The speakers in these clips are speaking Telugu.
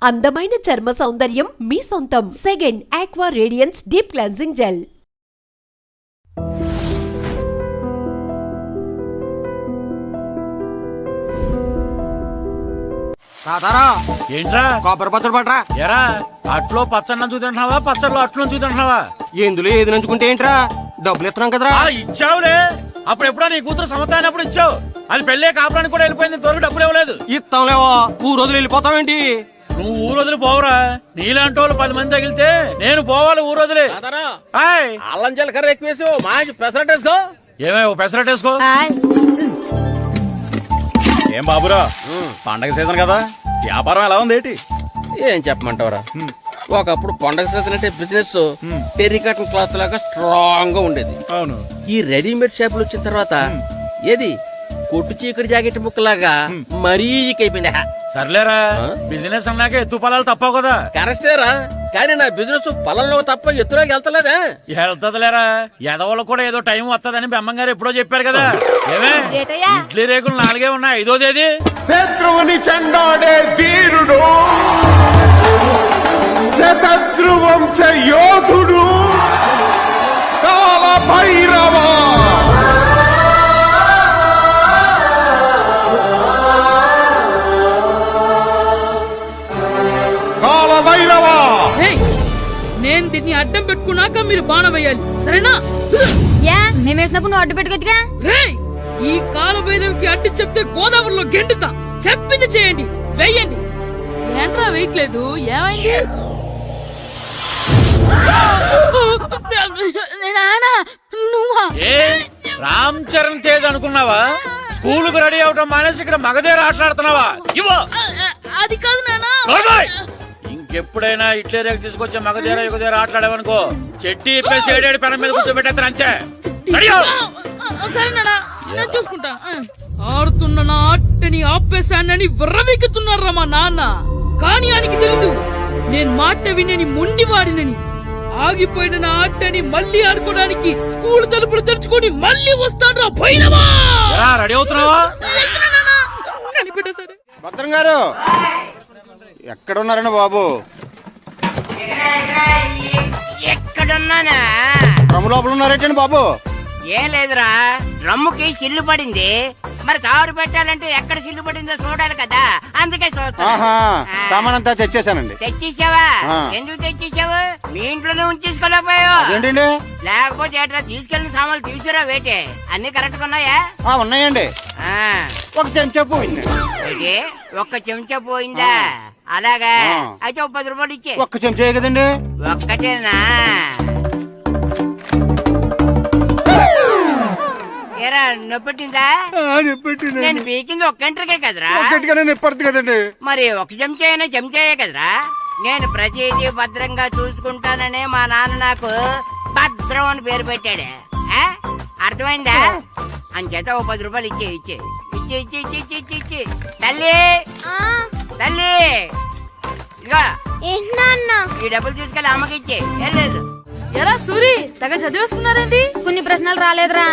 అందమైన చర్మ సౌందర్యం మీ సొంతం. Second aqua radiance deep cleansing gel. ఏంట్రా కొబ్బరి పచ్చడి పట్రా. ఎరా అట్లో పచ్చడి చూద్దాంటున్నావా, పచ్చడిలో అట్లు చూద్దాంటున్నావా? ఎందులో ఏది నంచుకుంటే ఏంట్రా, డబ్బులు ఇస్తున్నాం కదరా. ఇచ్చావులే, అప్పుడు ఎప్పుడో నీ కూతురు సమతానప్పుడు ఇచ్చావు. అది పెళ్ళే కాపురానికి కూడా వెళ్ళిపోయింది, ఇంతవరకు డబ్బులు ఇవ్వలేదు. ఇస్తాంలేవా, ఊరు వదిలి వెళ్ళిపోతావేంటి? నువ్వు ఊరు వదిలి పోవురా, నీలాంటి వాళ్ళు 10 మంది తగిలితే నేను పోవాలి ఊరు వదిలి. అల్లం జీలకర్ర ఎక్కువేసి మంచి పెసరట్ వేసుకో. ఏమో పెసరట్ వేసుకో. ఏం బాబురా, పండగ సీజన్ కదా, వ్యాపారం ఎలా ఉంది ఏంటి? ఏం చెప్పమంటావురా, ఒకప్పుడు పండగ సీజన్ అంటే బిజినెస్ టెర్రికాటన్ క్లాత్ లాగా స్ట్రాంగ్ గా ఉండేది. అవును, ఈ రెడీమేడ్ షాపులు వచ్చిన తర్వాత ఏది కొట్టు చీకటి జాకెట్ ముక్కలాగా మరీ అయిపోయింది. సర్లేరా, బిజినెస్ అన్నాక ఎత్తు పొలాలు తప్పవు కదా. కరెక్టేరా, కానీ నా బిజినెస్ పొలంలో తప్ప ఎత్తులోకి వెళ్తలేదా? వెళ్తదిలేరా, ఎదవలు కూడా ఏదో టైం వస్తుందని బెమ్మంగారు ఎప్పుడో చెప్పారు కదా. ఏమే ఇడ్లీ రేకులు 4 ఉన్నాయి, 5వ తేదీ. శత్రువుని చెండాడే ధీరుడు, శతద్రు వంశ యోధుడు కాల భైరవ. కాల భైరవ, నేను దీన్ని అడ్డం పెట్టుకున్నాక మీరు బాణ వేయాలి, సరేనా? మేమేసినప్పుడు నువ్వు అడ్డు పెట్టుకోవచ్చుగా. ఈ కాలభైరవికి అడ్డు చెప్తే గోదావరిలో గెంటుతా. చెప్పింది చేయండి, వెయ్యండి. ఏంట్రా వేయట్లేదు, ఏమైంది? రామ్ చరణ్ తేజ్ అనుకున్నావా? స్కూల్ కు రెడీ అవటం మానేసి ఇక్కడ మగధేర ఆటలాడుతున్నావా? అది కాదు నానా. ఇంకెప్పుడైనా ఇట్లే రేపు తీసుకొచ్చే మగధేర యుగధేర ఆటలాడేవనుకో, చెట్టి ఇప్పేసి 7 పెనం మీద కూర్చోబెట్టేస్తారు అంతే. సరే నానా, నేను చూసుకుంటా. ఆడుతున్న నా ఆటని ఆపేశానని విర్రవీగుతున్నారా మా నాన్న. కానీ ఆయనకి తెలీదు నేను మాట వినని మొండివాడినని. ఆగిపోయిన నా ఆటని మళ్ళీ ఆడుకోవడానికి స్కూల్ తలుపులు తెరుచుకొని మళ్ళీ వస్తాడ్రా భైరవా. రెడీ అవుతున్నావా? భద్రం గారు ఎక్కడున్నారండి బాబు? ఎక్కడున్నానా? డ్రమ్ము లోపల ఉన్నారేంటండి బాబు? ఏం లేదురా, డ్రమ్ముకి సిల్లు పడింది. మరి కారు పెట్టాలంటే ఎక్కడ సిల్లు పడిందో చూడాలి కదా, అందుకే చూస్తా. సామాన్ అంతా తెచ్చేసానండి. తెచ్చేసావా? ఎందుకు తెచ్చేసావు? మీ ఇంట్లోనే ఉంచేసుకోలేకపోయావు ఏంటండి? లేకపోతే ఎట్లా తీసుకెళ్లిన సామాన్లు తీసుకురా వేటే. అన్ని కరెక్ట్ ఉన్నాయా? ఉన్నాయండి. ఒక చెంచా పోయింది. ఒక్క చెంచా పోయిందా? అలాగా, అయితే 10 రూపాయలు ఇచ్చే. ఒక్క చెంచా కదండి? ఒక్కటేనా? ఏరా నొప్పెట్టిందా? నేను పీకింది ఒక్కంటరికే కదరా. కదండి. మరి ఒక చెంచాయే కదరా. నేను ప్రతిదీ భద్రంగా చూసుకుంటాననే మా నాన్న నాకు భద్రం అని పేరు పెట్టాడు. అర్థమైందా? అంచేత 10 రూపాయలు ఇచ్చే ఇచ్చే ఇచ్చే ఇచ్చే ఇచ్చే ఇచ్చే ఇచ్చే తల్లి తల్లి, ఇదిగో ఈ డబ్బులు తీసుకెళ్ళి అమ్మకి ఇచ్చే. వెళ్ళలేదు. ఎరా సూరి, తెగ చదివేస్తున్నారండి. కొన్ని ప్రశ్నలు రాలేదురా.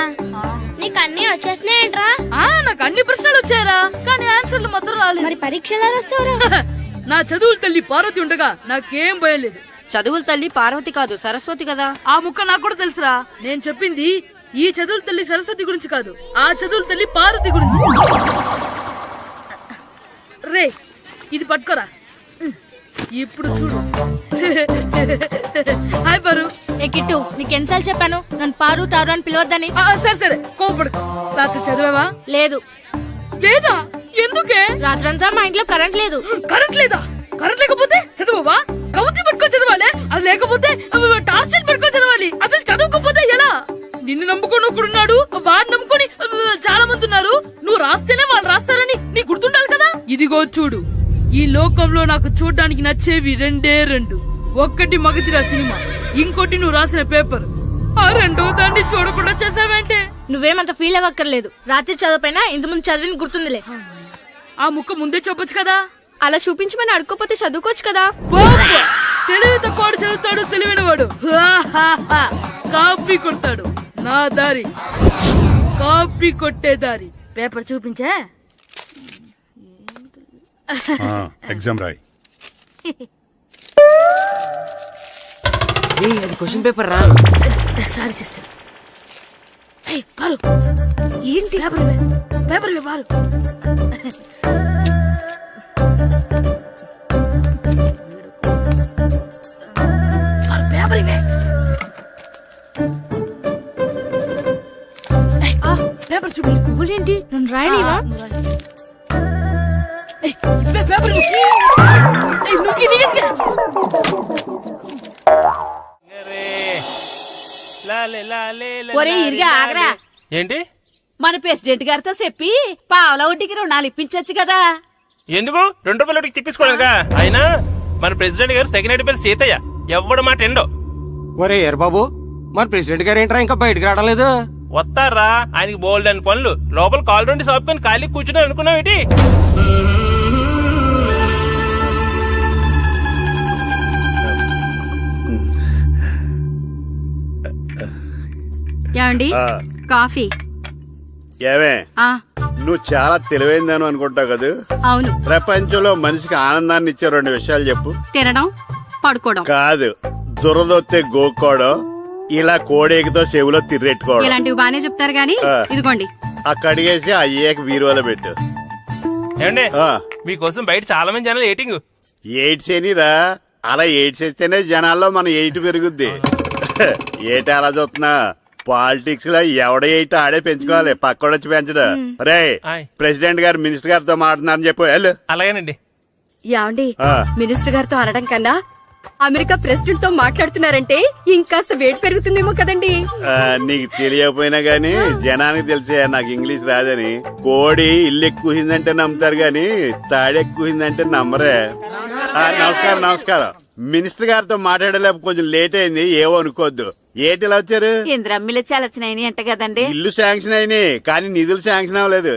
నీకు అన్ని వచ్చేసినాయంట్రా? నాకు అన్ని ప్రశ్నలు వచ్చాయరా, కానీ ఆన్సర్లు మాత్రం రాలేదు. మరి పరీక్షలు రాస్తావురా? నా చదువుల తల్లి పార్వతి ఉండగా నాకేం భయం లేదు. చదువుల తల్లి పార్వతి కాదు, సరస్వతి కదా. ఆ ముక్క నాకు కూడా తెలుసురా. నేను చెప్పింది ఈ చదువుల తల్లి సరస్వతి గురించి కాదు, ఆ చదువుల తల్లి పార్వతి గురించి. రే, ఇది పట్టుకోరా. ఇప్పుడు చూడు. హాయ్ పారు. ఏ కిట్టు, నీకెన్నిసార్లు చెప్పాను నన్ను పారు తారు అని పిలవద్దని? సరే సరే, కోపడుకో. రాత్రి చదివావా? లేదు. లేదా? ఎందుకే? రాత్రంతా మా ఇంట్లో కరెంట్ లేదు. కరెంట్ లేదా? కరెంట్ లేకపోతే చదవవా? కవిత పట్టుకొని చదవాలి, అది లేకపోతే టార్చర్ పట్టుకొని చదవాలి. అసలు చదవకపోతే ఎలా? నిన్ను నమ్ముకొని ఒకడున్నాడు, వాడిని నమ్ముకొని చాలా మంది ఉన్నారు. నువ్వు రాస్తేనే వాళ్ళు రాస్తారని నీకు గుర్తుండాలి కదా. ఇదిగో చూడు, ఈ లోకంలో నాకు చూడ్డానికి నచ్చేవి 2. ఒక్కటి మగధిర సినిమా, ఇంకోటి నువ్వు రాసిన పేపర్. ఆ 2వ దాన్ని చూడకుండా చేసావేంటే? నువ్వేమంత ఫీల్ అవ్వక్కర్లేదు. రాత్రి చదవపోయినా ఇంతకుముందు చదివిన గుర్తుందిలే. ఆ ముక్క ముందే చెప్పొచ్చు కదా. అలా చూపించమని అడుక్కోపోతే చదువుకోవచ్చు కదా. తెలివి తక్కువ చదువుతాడు, తెలివైన వాడు కాపీ కొడతాడు. నా దారి కాపీ కొట్టే దారి. పేపర్ చూపించే. ఎగ్జామ్ రాయి. అది క్వశ్చన్ పేపర్ రా. Sorry sister. పారు ఏంటి పేపర్ పారు. పేపర్ ఇవే పేపర్ చూడు. గూగుల్ ఏంటి నన్ను రాయనివా? పేపర్ ఒరే ఇరిగా ఆగరా. ఏంటి మన ప్రెసిడెంట్ గారితో చెప్పి పావుల వడ్డీకి రుణాలు ఇప్పించొచ్చు కదా. ఎందుకు 2 రూపాయలు తిప్పించుకోలేదుగా. అయినా మన ప్రెసిడెంట్ గారు సెకండ్ పేరు సీతయ్య ఎవడు మాట ఎండో. ఒరే ఎర్ బాబు, మరి ప్రెసిడెంట్ గారు ఏంట్రా ఇంకా బయటకు రావడం లేదు? వస్తారా ఆయనకి బోల్డ్ అని పనులు. లోపల కాల్ రెండు సాపుకొని ఖాళీ కూర్చుని అనుకున్నావు ఏంటి? ఏమండి కాఫీ? ఏమే ఆ నువ్వు చాలా తెలివైందని అనుకుంటావు కదా. అవును. ప్రపంచంలో మనిషికి ఆనందాన్ని ఇచ్చే 2 విషయాలు చెప్పు. తినడం, పడుకోవడం. కాదు, దురదొత్తే గోక్కోవడం, ఇలా కోడేకితో చెవులో తిర్రెట్టుకోవడం. ఇలాంటివి బానే చెప్తారు గానీ ఇదిగోండి. అక్కడిగేసి అయ్యాక బీరువాలో పెట్టు. ఏమండి ఆ, మీకోసం బయట చాలా మంది జనాలు ఏటింగ్. ఎయిడ్స్ ఏనిరా, అలా ఎయిడ్స్ వేస్తేనే జనాల్లో మన ఎయిట్ పెరుగుద్ది. ఏటి అలా చూస్తున్నా? పాలిటిక్స్ లో ఎవడ ఎయిట్ ఆడే పెంచుకోవాలి, పక్కడొచ్చి పెంచడు. రే ఆయ్. ప్రెసిడెంట్ గారు మినిస్టర్ గారితో మాట్లాడుతున్నారని చెప్పు వెళ్ళు. అలాగేనండి. యాండి ఆ, మినిస్టర్ గారితో అనడం కన్నా అమెరికా ప్రెసిడెంట్ తో మాట్లాడుతున్నారంటే ఇంకాస్త వేడి పెరుగుతుందేమో కదండి. ఆ, నీకు తెలియకపోయినా గానీ జనానికి తెలిసే నాకు ఇంగ్లీష్ రాదని. కోడి ఇల్లు ఎక్కువసిందంటే నమ్ముతారు గాని తాడెక్కువసిందంటే నమ్మరే. ఆ, నమస్కారం నమస్కారం. మినిస్టర్ గారితో మాట్లాడలేక కొంచెం లేట్ అయింది, ఏమో అనుకోవద్దు. ఏటి ఇలా వచ్చారు? ఇంద్రమ్మిలు చాలా వచ్చినాయని అంట కదండి. ఇల్లు శాంక్షన్ అయినాయి కానీ నిధులు శాంక్షన్ అవ్వలేదు.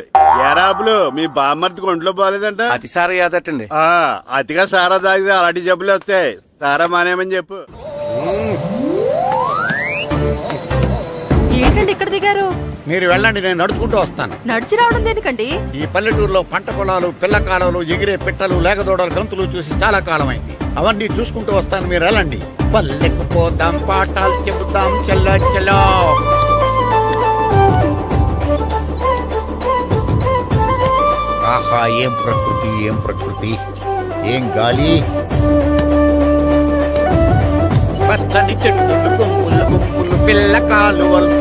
ఎరాబులు మీ బామ్మర్తికి ఒంట్లో పోలేదంట. అతిసారి యాదటండి. ఆ, అతిగా సారా తాగితే అలాంటి జబ్బులు వస్తాయి. సారా మానేమని చెప్పు. ఏంటండి ఇక్కడ దిగారు? మీరు వెళ్ళండి, నేను నడుచుకుంటూ వస్తాను. నడిచి రావడం దేనికండి? ఈ పల్లెటూరులో పంట పొలాలు, పిల్ల కాలువలు, ఎగిరే పిట్టలు, లేగదోడలు, గంతులు చూసి చాలా కాలమైంది. అవన్నీ చూసుకుంటూ వస్తాను, మీరు వెళ్ళండి. పల్లెకు పోదాం, పాఠాలు చెబుతాం, చల్లో చల్లో. ఆహా, ఏం ప్రకృతి, ఏం ప్రకృతి, ఏం గాలి. పచ్చని చెట్టులు, గుంపులు గుంపులు, పిల్ల కాలువలు.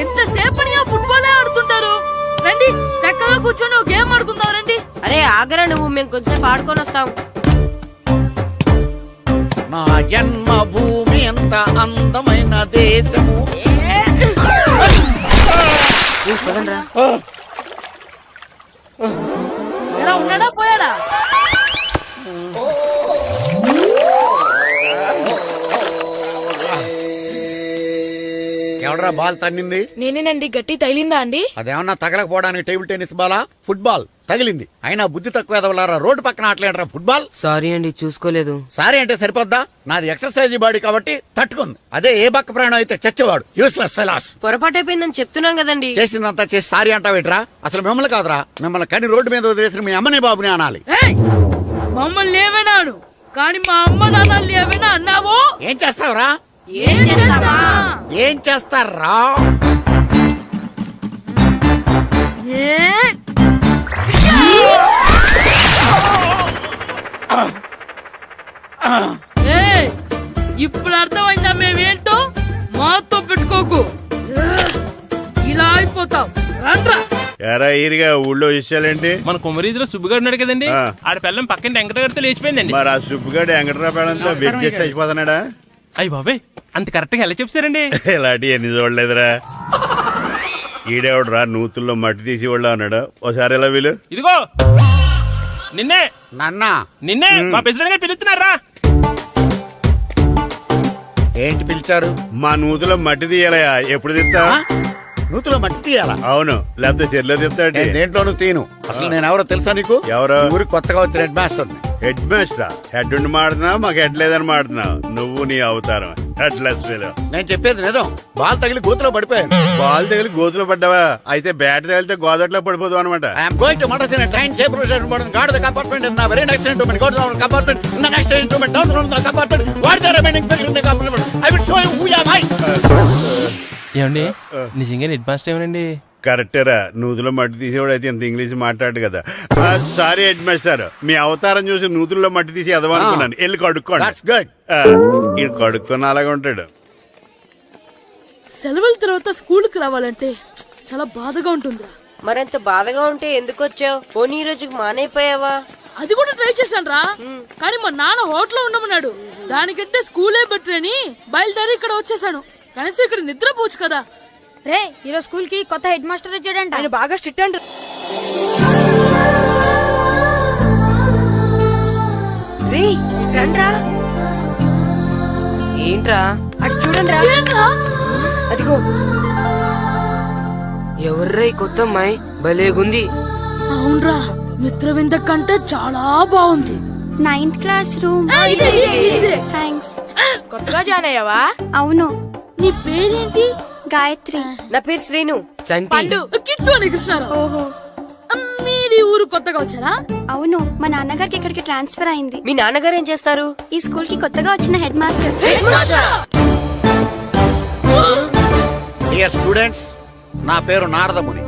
ఎంతసేపని ఆ ఫుట్బాల్ ఆడుతుంటారు. రండి చక్కగా కూర్చొని ఒక గేమ్ ఆడుకుందాం రండి. అరే ఆగరా నువ్వు, మేము కొంచెం ఆడుకొని వస్తాం. నా జన్మభూమి ఎంత అందమైన దేశము. ఎలా ఉన్నాడా పోయాడా? ఎవడరా బాల్ తన్నింది? నేనేనండి. గట్టి తగిలిందా అండి? అదేమన్నా తగలకపోవడానికి టేబుల్ టెన్నిస్ బాలా, ఫుట్బాల్ తగిలింది. అయినా బుద్ధి తక్కువ ఎదవలారా, రోడ్డు పక్కన ఆటలేడరా ఫుట్బాల్. సారీ అండి, చూసుకోలేదు. సారీ అంటే సరిపోద్దా? నాది ఎక్సర్సైజ్ బాడీ కాబట్టి తట్టుకుంది. అదే ఏ బక్క ప్రాణం అయితే చచ్చేవాడు. Useless fellas. పొరపాటు అయిపోయిందని చెప్తున్నాం కదండి. చేసిందంతా చేసి సారీ అంటావేట్రా? అసలు మిమ్మల్ని కాదురా, మిమ్మల్ని కని రోడ్డు మీద వదిలేసిన మీ అమ్మని బాబుని అనాలి. ఏయ్! మమ్మల్ని ఏమైనాను కానీ మా అమ్మ నాన్నల్ని ఏమైనా అన్నావో ఏం చేస్తావురా? ఏం చేస్తావా? ఏం చేస్తారా? ఏయ్! ఇప్పుడు అర్థమైందా మేమేంటో? మాతో పెట్టుకోకు, ఇలా అయిపోతాం. రండ్రా. ఎరా ఈరిగా ఊళ్ళో విషయాలేంటి? మన కుమరీధిలో సుబ్బుగాడు ఉన్నాడు కదండి, ఆ. ఆడ పిల్లం పక్కన వెంకటగారితో లేచిపోయిందండి. మరి ఆ సుబ్బుగాడు వెంకటరాపేడంతో వెజ్జెస్ అయిపోతున్నాడా? అయ్యి బాబాయ్, అంత కరెక్ట్ గా ఎలా చెప్తారండి? ఇలాంటి ఎన్ని చూడలేదురా. ఈడేవడరా నూతుల్లో మట్టి తీసి వాళ్ళు అన్నాడు. ఓసారి ఎలా వీలు? ఇదిగో నిన్నే నాన్న నిన్నే మా ప్రెసిడెంట్ గారు పిలుస్తున్నారా? ఏంటి పిలిచారు? మా నూతులో మట్టి తీయాలయా. ఎప్పుడు తీస్తా? నూతులో మట్టి తీయాలా? అవును, లేకపోతే చెర్లో తీస్తాడు. నేను దేంట్లోనూ తీను. అసలు నేను ఎవరో తెలుసా నీకు? ఎవరు? ఊరికి కొత్తగా వచ్చిన head master. Head master. Head ఉండి మాడుతున్నావు, మాకు హెడ్ లేదని మాడుతున్నావు. నువ్వు నీ అవతారం. Headless fellow. నేను చెప్పేది నిజం. బాల్ తగిలి గోతులో పడిపోయాను. బాల్ తగిలి గోతులో పడ్డావా? అయితే బ్యాట్ తగిలితే గోదట్లో పడిపోదు అనమాట. ఐఎమ్ గోయింగ్ టు మడసిన ట్రైన్ చేపర్ station boarding guard the compartment in the very next instrument. Go to the compartment in the next instrument. Down from the compartment. What the remaining people in the compartment? I will show you who you are. ఏమండి నిజంగా హెడ్ మాస్టర్ ఏమనండి? కరెక్టేరా, నూతులో మట్టి తీసేవాడు అయితే ఇంత ఇంగ్లీష్ మాట్లాడు కదా. సారీ హెడ్ మాస్టర్, మీ అవతారం చూసి నూతుల్లో మట్టి తీసి ఎదవనుకున్నాను. వెళ్ళి కడుక్కోండి. That's good. ఈడు కడుక్కున్న అలాగే ఉంటాడు. సెలవుల తర్వాత స్కూల్ కి రావాలంటే చాలా బాధగా ఉంటుందిరా. మరంత బాధగా ఉంటే ఎందుకు వచ్చావు? పోనీ ఈ రోజుకి మానైపోయావా? అది కూడా ట్రై చేశాను రా, కానీ మా నాన్న హోటల్లో ఉండమన్నాడు. దానికంటే స్కూలే బెటర్ అని బయలుదేరి ఇక్కడ వచ్చేసాను. కనీసం ఇక్కడ నిద్రపోవచ్చు కదా. రే ఈరోజు స్కూల్ కి కొత్త హెడ్ మాస్టర్ వచ్చాడంట. ఆయన బాగా స్ట్రిక్ట్ అంట. రే రండ్రా. ఏంట్రా అటు చూడండి రా. అదిగో ఎవర్రా ఈ కొత్త అమ్మాయి? భలేగుంది. అవునరా, మిత్రవింద కంటే చాలా బాగుంది. 9th class room. థ్యాంక్స్. కొత్తగా జాయిన్ అయ్యావా? అవును. నీ పేరేంటి? గాయత్రి. నా పేరు శ్రీను. చంటి. కిట్టు అని కృష్ణారావు. ఓహో. మీది ఊరు కొత్తగా వచ్చారా? అవును, మా నాన్నగారికి ఇక్కడికి ట్రాన్స్ఫర్ అయింది. మీ నాన్నగారు ఏం చేస్తారు? ఈ స్కూల్ కి కొత్తగా వచ్చిన హెడ్ మాస్టర్. డియర్ స్టూడెంట్స్, నా పేరు నారదముని.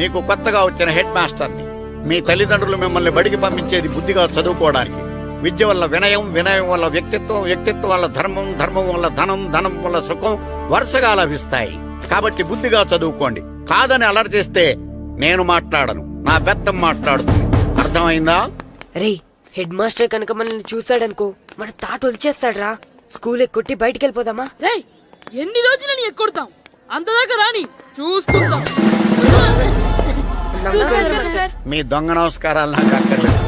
మీకు కొత్తగా వచ్చిన హెడ్ మాస్టర్ని. మీ తల్లిదండ్రులు మిమ్మల్ని బడికి పంపించేది బుద్ధిగా చదువుకోవడానికి. విద్య వల్ల వినయం, వినయం వల్ల వ్యక్తిత్వం, వ్యక్తిత్వం వల్ల ధర్మం, ధర్మం వల్ల ధనం, ధనం వల్ల సుఖం వరుసగా లభిస్తాయి. కాబట్టి బుద్ధిగా చదువుకోండి. కాదని అలర్ చేస్తే నేను మాట్లాడను, నా బెత్తం మాట్లాడుతుంది. అర్థమైందా? రే హెడ్ మాస్టర్ కనుక మనల్ని చూసాడనుకో మన తాట వచ్చేస్తాడ్రా. స్కూల్ ఎక్కొట్టి బయటికి వెళ్ళిపోదామా? రేయ్, ఎన్ని రోజులని ఎక్కొడతాం? అంతదాకా రాని చూసుకుంటాం. మీ దొంగ నమస్కారాలు నాకు అక్కర్లేదు.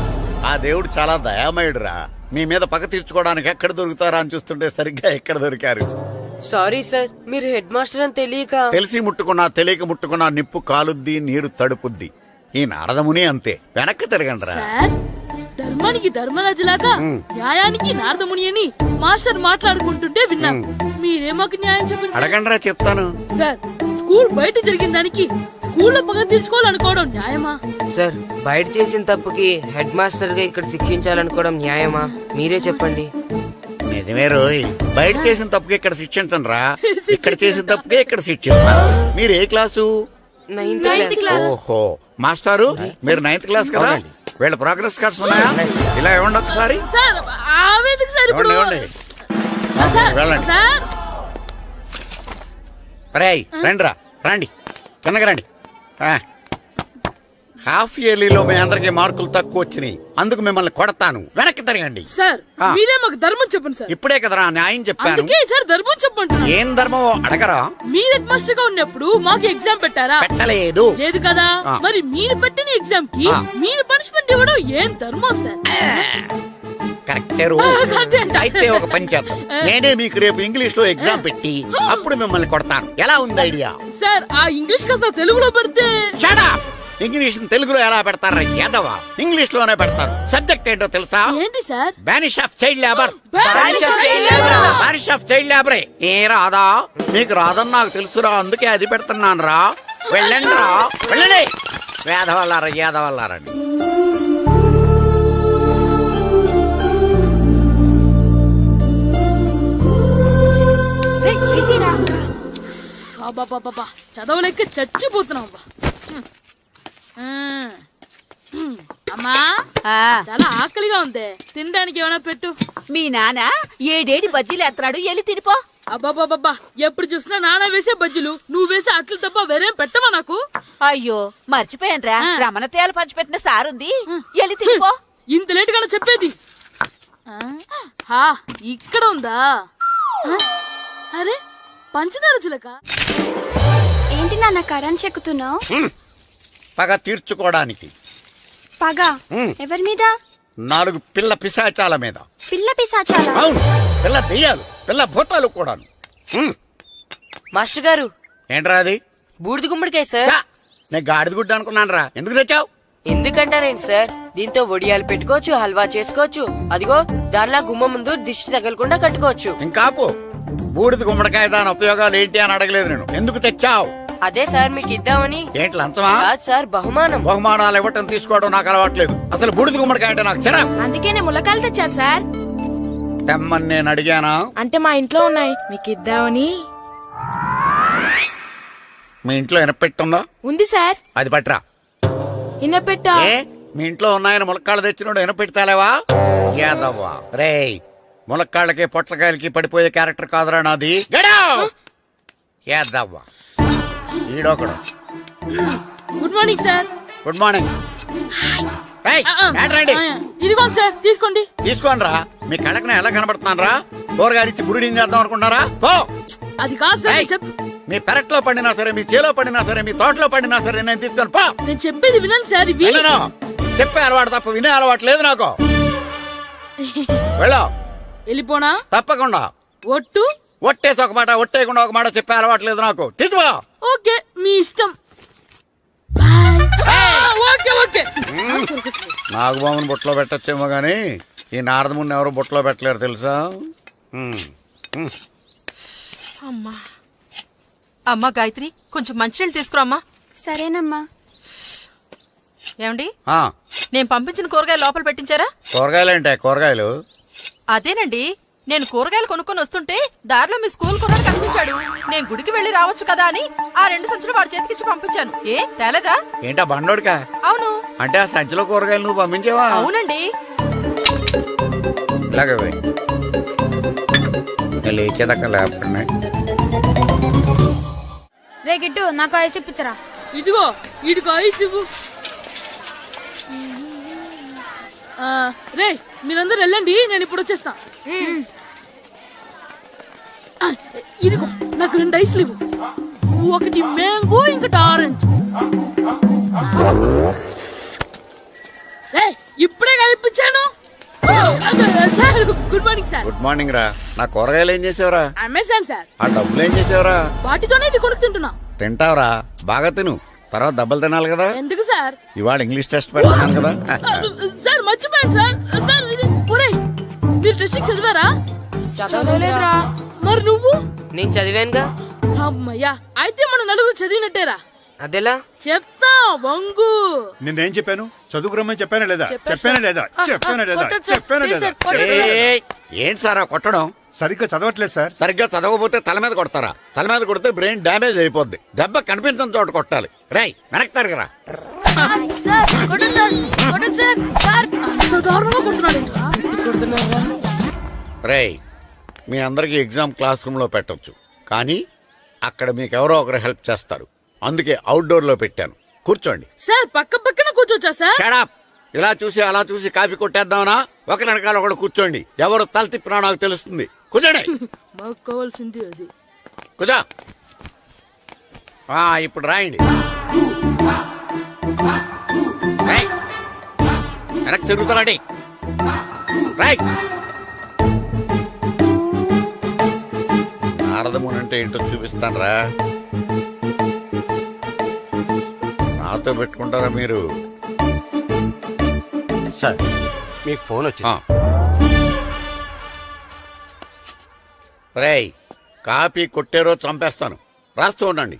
ఆ దేవుడు చాలా దయామయుడురా. మీ మీద పగ తీర్చుకోవడానికి ఎక్కడ దొరుకుతారా అని చూస్తుంటే సరిగ్గా ఎక్కడ దొరికారు. సారీ సార్, మీరు హెడ్ మాస్టర్ అని తెలియక. తెలిసి ముట్టుకున్నా తెలియక ముట్టుకున్నా నిప్పు కాలుద్ది, నీరు తడుపుద్ది. ఈ నారదముని అంతే. వెనక్కి తిరగండిరా. సార్, ధర్మానికి ధర్మరాజులాగా న్యాయానికి నారదముని అని మాస్టర్ మాట్లాడుకుంటుంటే విన్నాం. మీరే మాకు న్యాయం చెప్పండి సార్. అడగండిరా, చెప్తాను. సార్, స్కూల్ బయట జరిగిన దానికి స్కూల్లో పగ తీర్చుకోవాలనుకోవడం న్యాయమా? సార్, బయట చేసిన తప్పుకి హెడ్ మాస్టర్ గా ఇక్కడ శిక్షించాలనుకోవడం న్యాయమా? మీరే చెప్పండి. నిజమే రోయ్, బయట చేసిన తప్పుకి ఇక్కడ శిక్షించండి రా. ఇక్కడ చేసిన తప్పుకే ఇక్కడ శిక్షిస్తున్నారు. మీరు ఏ క్లాసు? 9th class. ఓహో, మాస్టారు మీరు 9th క్లాస్ కదా? వీళ్ళ ప్రోగ్రెస్ కార్డ్స్ ఉన్నాయా? ఇలా ఇవ్వండి ఒకసారి. సార్, ఆవేదకు సార్ ఇప్పుడు. ఇవ్వండి. వెళ్ళండి. సార్, రేయ్ రండిరా, రండి కిందకి రండి. హాఫ్ ఇయర్లీలో మీ అందరికి మార్కులు తక్కువ వచ్చినాయి. అందుకు మిమ్మల్ని కొడతాను. వెనక్కి తిరగండి. సార్ మీరే మాకు ధర్మం చెప్పండి సార్. ఇప్పుడే కదరా న్యాయం చెప్పాను. అందుకే సార్ ధర్మం చెప్పండి. ఏం ధర్మమో అడగరా? మీరు హెడ్ మాస్టర్ గా ఉన్నప్పుడు మాకు ఎగ్జామ్ పెట్టారా? పెట్టలేదు. లేదు కదా. మరి మీరు పెట్టిన ఎగ్జామ్ కి మీరు పనిష్మెంట్ ఇవ్వడం ఏం ధర్మం సార్? కరెక్టే రో. అయితే ఒక పని చేద్దాం. నేనే మీకు రేపు ఇంగ్లీష్ లో ఎగ్జామ్ పెట్టి అప్పుడు మిమ్మల్ని కొడతాను. ఎలా ఉంది ఐడియా? సార్, ఆ ఇంగ్లీష్ కాస్త తెలుగులో పెడితే. Shut up! ఇంగ్లీష్ తెలుగులో ఎలా పెడతారా యాదవా? ఇంగ్లీష్ లోనే పెడతారు. సబ్జెక్ట్ ఏంటో తెలుసా? ఏంటి sir? Banish of child labour. Banish of child labor. Banish of child లేబరే. ఏ రాదా? మీకు రాదని నాకు తెలుసురా, అందుకే అది పెడుతున్నాను రా. వెళ్ళండి రా, వెళ్ళండి. వేదవల్లారా, యాదవల్లారండి. చదవలేక చచ్చిపోతున్నాం. అమ్మా, చాలా ఆకలిగా ఉంది. తినడానికి ఏమైనా పెట్టు. మీ నాన్న ఏడేడి బజ్జీలు ఎత్తాడు, ఎల్లి తినిపో. అబ్బాబాబా, ఎప్పుడు చూసినా నాన్న వేసే బజ్జీలు, నువ్వు వేసే అట్లు తప్ప వేరేం పెట్టవా నాకు? అయ్యో మర్చిపోయానురా, రమణ తేలు పంచిపెట్టిన సారుంది, ఎల్లి తినిపో. ఇంత లేట్ గా చెప్పేది. ఇక్కడ ఉందా? అరే, పంచదార చిలక. ఏంటి నాన్న కరెంట్ చెక్కుతున్నావు? పగ తీర్చుకోవడానికి. పగ ఎవరి మీద? 4 పిల్ల పిశాచాల మీద. పిల్ల పిశాచాలా? అవును, పిల్ల దెయ్యాలు, పిల్ల భూతాలు కూడాను. మాస్టర్ గారు, ఏంట్రా అది? బూడిద గుమ్మడికాయ సార్. నేను గాడిద గుడ్డ అనుకున్నాను రా. ఎందుకు తెచ్చావు? ఎందుకంటారేంటి సార్, దీంతో వడియాలు పెట్టుకోవచ్చు, హల్వా చేసుకోవచ్చు. అదిగో దానిలా గుమ్మ ముందు దిష్టి తగలకుండా కట్టుకోవచ్చు. ఇంకాపు, బూడిద గుమ్మడికాయ దాని ఉపయోగాలు ఏంటి అని అడగలేదు నేను. ఎందుకు తెచ్చావు? అదే సార్ మీకు ఇద్దామని. ఏంటి లంచమా? కాదు సార్, బహుమానం. బహుమానాలు ఇవ్వటం తీసుకోవడం నాకు అలవాట్లేదు. అసలు బూడిద గుమ్మడికాయ అంటే నాకు చిరా. అందుకే నేను ములకాయలు తెచ్చాను సార్. తెమ్మని నేను అడిగానా? అంటే మా ఇంట్లో ఉన్నాయి, మీకు ఇద్దామని. మీ ఇంట్లో ఎనపెట్టుందా? ఉంది సార్. అది పట్రా. ఇన్నపెట్టా. ఏ మీ ఇంట్లో ఉన్నాయని ములక్కాళ్ళు తెచ్చినోడు ఎనపెడతాలేవా? యాదవ్వా రేయ్, ములక్కాళ్ళకి పొట్లకాయలకి పడిపోయే క్యారెక్టర్ కాదురా నాది. యాదవ్వా ఈడొకడు. Good morning sir. Good morning. ఇదిగోండి సార్, తీసుకోండి. తీసుకోనరా, మీ కళ్ళకి నేను ఎలా కనబడుతున్నాను రా? కూరగాయలిచ్చి బురిడింగ్ చేద్దాం అనుకుంటారా? పో. అది కాదు సార్. మీ పెరట్లో పండినా సరే, మీ చేలో పండినా సరే, మీ తోటలో పండినా సరే నేను తీసుకొని పో. నేను చెప్పేది వినండి సార్. ఇవి వినను. చెప్పే అలవాటు తప్ప వినే అలవాటు లేదు నాకు. వెళ్ళో. వెళ్ళిపోనా? తప్పకుండా. ఒట్టు. ఒట్టేసి ఒక మాట, ఒట్టేయకుండా ఒక మాట చెప్పే అలవాటు లేదు నాకు. తీసుకో. ఓకే, మీ ఇష్టం. Okay okay. నాగబాబుని బుట్టలో పెట్టచ్చేమో గాని ఈ నారదముని ఎవరు బుట్టలో పెట్టలేరు తెలుసా? అమ్మా గాయత్రి, కొంచెం మంచినీళ్ళు తీసుకురామ్మా. సరేనమ్మా. ఏమండి, ఆ, నేను పంపించిన కూరగాయలు లోపల పెట్టించారా? కూరగాయలు ఏంటే? కూరగాయలు అదేనండి, నేను కూరగాయలు కొనుక్కొని వస్తుంటే దారిలో మీ స్కూల్ కుర్రాడు కనిపించాడు. నేను గుడికి వెళ్లి రావచ్చు కదా అని ఆ 2 సంచులు వాడి చేతికిచ్చి పంపించాను. ఏ తేలేదా? ఏంటా బండోడికా? అవును. అంటే ఆ సంచిలో కూరగాయలు నువ్వు పంపించావా? అవునండి. ఇలాగే లేచేదాకా లేపండి. రే గిట్టు, నాకు ఐస్ ఇప్పించరా. ఇదిగో ఇదిగో ఐస్ ఇవ్వు. రే మీరందరూ వెళ్ళండి, నేను ఇప్పుడు వచ్చేస్తా. ఇదిగో నాకు 2 ఐస్లు ఇవ్వు. ఒకటి మ్యాంగో, ఇంకటి ఆరెంజ్. ఇప్పుడే ఇప్పించాను. Sir good morning sir. Good morning రా. నా కూరగాయలు ఏం చేసావురా? Amazon sir. ఆ డబ్బులు ఏం చేసావురా? వాటితోనే ఇవి కొనుక్కు తింటున్నా. తింటావురా, బాగా తిను. తర్వాత దెబ్బలు తినాలి కదా. ఎందుకు సార్? ఇవాళ ఇంగ్లీష్ టెస్ట్ పెడతాను కదా. సార్ మర్చిపోయాను సార్. సార్ మీరు టెస్టింగ్ చదివారా? చదవలేదురా. మరి నువ్వు? నేను చదివానుగా. అమ్మయ్యా, అయితే మన నలుగురు చదివినట్టేరా. అదెలా? చెప్తా వంగు. నేనేం చెప్పాను? చదువుకురమ్మని చెప్పానా లేదా? చెప్పానా లేదా? చెప్పానా లేదా? చెప్పానా లేదా? ఏంటి సార్ కొట్టడం? సరిగ్గా చదవట్లేదు సార్. సరిగ్గా చదవకపోతే తల మీద కొడతారా? తల మీద కొడితే బ్రెయిన్ డ్యామేజ్ అయిపోద్ది. దెబ్బ కనిపించిన చోట కొట్టాలి. రై వెనక్కి తరగరా. రేయ్, మీ అందరికి ఎగ్జామ్ క్లాస్ రూమ్ లో పెట్టొచ్చు, కానీ అక్కడ మీకు ఎవరో ఒకరు హెల్ప్ చేస్తారు. అందుకే అవుట్డోర్ లో పెట్టాను. కూర్చోండి. సార్ పక్క పక్కన కూర్చోచ్చా సార్? షడప్. ఇలా చూసి అలా చూసి కాపీ కొట్టేద్దామనా? ఒకరి వెనకాల ఒకడు కూర్చోండి. ఎవరు తల తిప్పినా నాకు తెలుస్తుంది. కూర్చోండి. మాకు కావాల్సింది అది. కూర్చో. ఇప్పుడు రాయండి. వెనక్కి తిరుగుతానండి. రైట్. నారదముని అంటే ఏంటో చూపిస్తాను రా. నాతో పెట్టుకుంటారా మీరు? సార్ మీకు ఫోన్ వచ్చింది. రేయ్, కాపీ కొట్టారో చంపేస్తాను. రాస్తూ ఉండండి.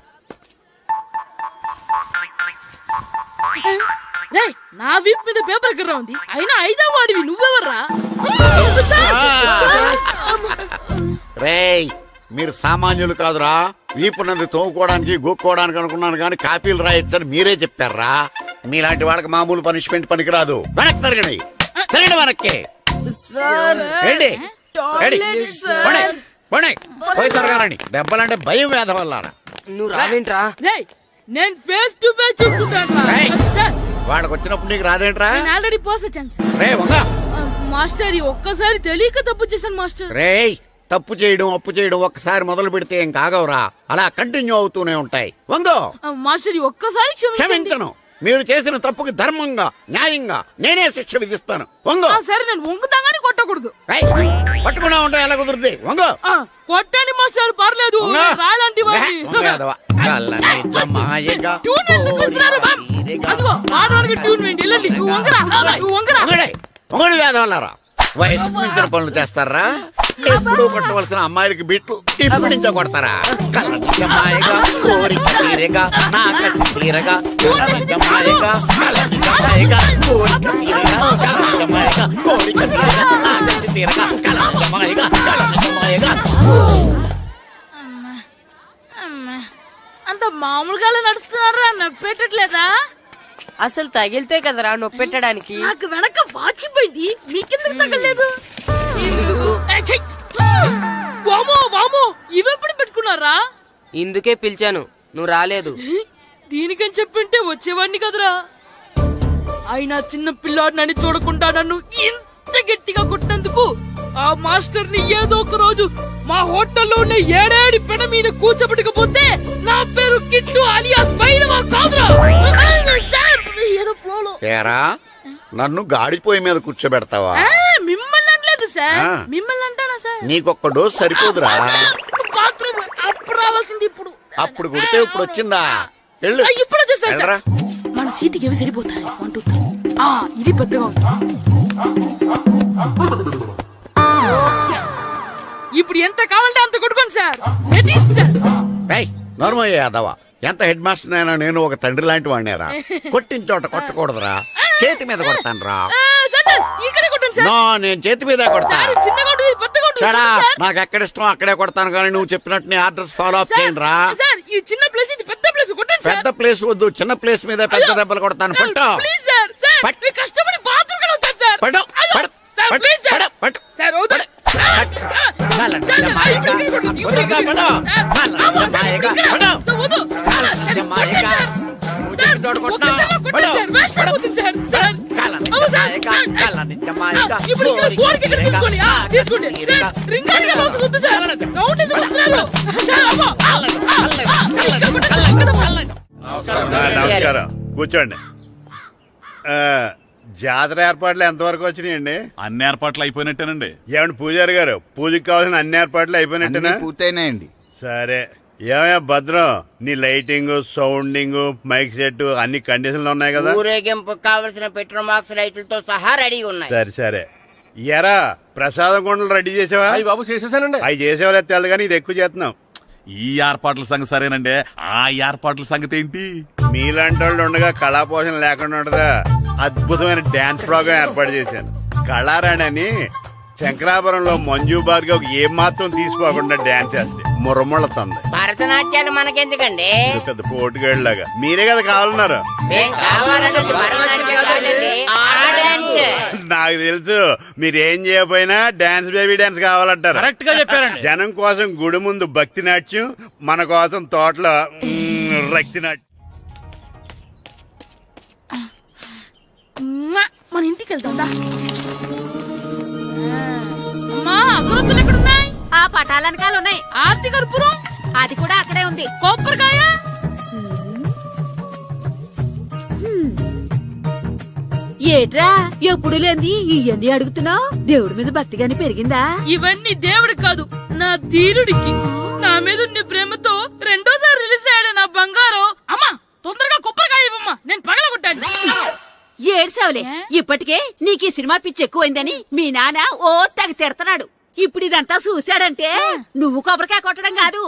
నా వీప్ మీద పేపర్ ఎక్కడ ఉంది? అయినా 5వ వాడివి నువ్వెవర్రా? రేయ్, మీరు సామాన్యులు కాదురా. వీపునంది తోముకోవడానికి గోక్కోవడానికి అనుకున్నాను, కానీ కాపీలు రాయొచ్చని మీరే చెప్పారా? మీలాంటి వాళ్ళకి మామూలు పనిష్మెంట్ పనికిరాదు. వెనక్కి తిరగండి. తిరగండి వెనక్కి. పోయి తిరగారండి. దెబ్బలంటే భయం వేద వల్ల. నువ్వు రావేంట్రా? నేను ఫేస్ టు ఫేస్ చూసుకుంటాను. వాళ్ళకి వచ్చినప్పుడు నీకు రాదేంట్రా? నేను ఆల్రెడీ పోస్ వచ్చాను సార్. రే వంగా. మాస్టర్ ఒక్కసారి తెలియక తప్పు చేశాను మాస్టర్. రేయ్, తప్పు చేయడం అప్పు చేయడం ఒక్కసారి మొదలు పెడితే ఏం కాగవరా. అలా కంటిన్యూ అవుతూనే ఉంటాయి. వందో. మాస్టర్ ఒక్కసారి క్షమించను. మీరు చేసిన తప్పుకి ధర్మంగా న్యాయంగా నేనే శిక్ష విధిస్తాను. వంగో. సరే, నేను వంగుతాగానే కొట్టకూడదు. పట్టుకున్నా ఉంటా ఎలా కుదురుతుంది? వంగో. కొట్టండి మాస్టర్, పర్లేదు. రాలాంటి వేదవల్లారా వయసు మించిన పనులు చేస్తారా? ఎప్పుడూ కొట్టవలసిన అమ్మాయిలకి బిట్లు ఇప్పటి నుంచో కొడతారా? కళ్ళనిజమాయగా కోరిక తీరగా నా కసి తీరగా కళ్ళనిజమాయగా కళ్ళనిజమాయగా కోరిక తీరగా కళ్ళనిజమాయగా కోరిక తీరగా నా కసి తీరగా కళ్ళనిజమాయగా కళ్ళనిజమాయగా. అంత మామూలుగా నడుస్తున్నారా? నప్పెట్టట్లేదా? అసలు తగిలితే కదరా నొప్పెట్టడానికి. నాకు వెనక వాచిపోయింది, మీకెందుకు తగలేదు? వామో వామో, ఇవెప్పుడు పెట్టుకున్నారా? ఇందుకే పిలిచాను, నువ్వు రాలేదు. దీనికని చెప్పింటే వచ్చేవాడిని కదరా. అయినా చిన్న పిల్లాడినని చూడకుండా నన్ను ఇంత గట్టిగా కొట్టినందుకు ఆ మాస్టర్ ని ఏదో ఒక రోజు మా హోటల్లో ఉన్న ఏడేడి పెడ మీద కూర్చోబెట్టకపోతే నా పేరు కిట్టు అలియాస్ బైరవా కాదురా. ఏదో ఫ్లోలో. ఏరా నన్ను గాడిపోయి మీద కూర్చోబెడతావా? మిమ్మల్ని అనలేదు సార్, ఆ. మిమ్మల్ని అంటానా సార్? నీకొక్క డోస్ సరిపోదురా? బాత్రూమ్ అప్పుడు రావాల్సింది ఇప్పుడు. అప్పుడు కొడితే ఇప్పుడు వచ్చిందా? వెళ్ళు. ఇప్పుడు వచ్చేసా సార్. వెళ్ళరా. మన సీటుకి ఏవి సరిపోతాయి? 1 2 3. ఇది పెద్దగా ఉంది. ఇప్పుడు ఎంత కావాలంటే అంత కొట్టుకోండి సార్. నోర్మయ్య యాదవ, ఎంత హెడ్ మాస్టర్ అయినా నేను ఒక తండ్రి లాంటి వాడినేరా. కొట్టిన చోట కొట్టకూడదురా, చేతి మీద కొడతాను రా. ఇక్కడే కొట్టండి సార్. నో, నేను చేతి మీద కొడతా. చిన్నగా ఉంటుంది, పెద్దగా ఉంటుంది చడా, సార్. నాకు ఎక్కడ ఇష్టం అక్కడే కొడతాను, కానీ నువ్వు చెప్పినట్టు నీ ఆర్డర్స్ ఫాలో అప్ చేయండి రా. సార్ ఈ చిన్న ప్లేస్, ఇది పెద్ద ప్లేస్, కొట్టండి సార్. పెద్ద ప్లేస్ వద్దు, చిన్న ప్లేస్ మీద పెద్ద దెబ్బలు కొడతాను. పట్టు ప్లీజ్ సార్. సార్ పట్టు. మీరు కష్టపడి బాత్రూమ్ కూడా వచ్చారు సార్. పట్టు అయ్యో, పట్టు సార్ పట్టు ప్లీజ్ సార్. పట్టు సార్ వద్దు. నమస్కారం, కూర్చోండి. జాతర ఏర్పాట్లు ఎంతవరకు వచ్చినాయండి? అన్ని ఏర్పాట్లు అయిపోయినట్టేనండి. ఏమండి పూజారి గారు, పూజకి కావాల్సిన అన్ని ఏర్పాట్లు అయిపోయినట్టేనా? పూర్తయినాయండి. సరే. ఏమయ్యా భద్రం, నీ లైటింగ్, సౌండింగ్, మైక్ సెట్ అన్ని కండిషన్లు ఉన్నాయి కదా? ఊరేగింపు కావలసిన పెట్రోల్ మార్క్స్ లైట్లతో సహా రెడీ ఉన్నాయి. సరే సరే. ఎరా ప్రసాదం కొండలు రెడీ చేసావా? బాబు చేసేసానండి. అవి చేసేవాళ్ళు తెలదు కానీ ఇది ఎక్కువ చేస్తున్నాం. ఈ ఏర్పాట్ల సంగతి సరేనండి, ఆ ఏర్పాట్ల సంగతి ఏంటి? మీలాంటి వాళ్ళు ఉండగా కళాపోషణ లేకుండా ఉండదా? అద్భుతమైన డాన్స్ ప్రోగ్రాం ఏర్పాటు చేశాను. కళారాణి అని శంకరాపురంలో మంజు భార్గవ్ ఏం మాత్రం తీసుకోకుండా డాన్స్ చేస్తే మురముళ్ళతుంది. భరతనాట్యాలు మనకెందుకండి? పెద్ద పోటుగాళ్ళలాగా మీరే కదా కావాలన్నారు. మేం కావాలన్నది భరతనాట్యం కాదండి, ఆ డాన్స్. నాకు తెలుసు, మీరేం చేయకపోయినా డాన్స్ బేబీ డాన్స్ కావాలంటారు. కరెక్ట్ గా చెప్పారండి. జనం కోసం గుడి ముందు భక్తి నాట్యం, మన కోసం తోటలో రక్తి నాట్యం. మన ఇంటికి వెళ్తా. అమ్మా, అగరొత్తులు ఎక్కడున్నాయి? ఆ పటాలనకాలు ఉన్నాయి. ఆర్తి కర్పూరం అది కూడా అక్కడే ఉంది. కొబ్బరికాయ ఏట్రా ఎప్పుడు లేని ఇవన్నీ అడుగుతున్నావు? దేవుడి మీద భక్తిగాని పెరిగిందా? ఇవన్నీ దేవుడికి కాదు, నా ధీరుడికి. నా మీద ఉన్న ప్రేమతో రెండోసారి రిలీజ్ అయ్యాడు నా బంగారం. అమ్మా తొందరగా కొబ్బరికాయ ఇవ్వమ్మా, నేను పగలగొట్టాను. ఏడ్సావులే, ఇప్పటికే నీకు ఈ సినిమా పిచ్చి ఎక్కువైందని మీ నాన్న ఓ తెగ తిడతాడు. ఇప్పుడు ఇదంతా చూశాడంటే నువ్వు కొబ్బరికాయ కొట్టడం కాదు,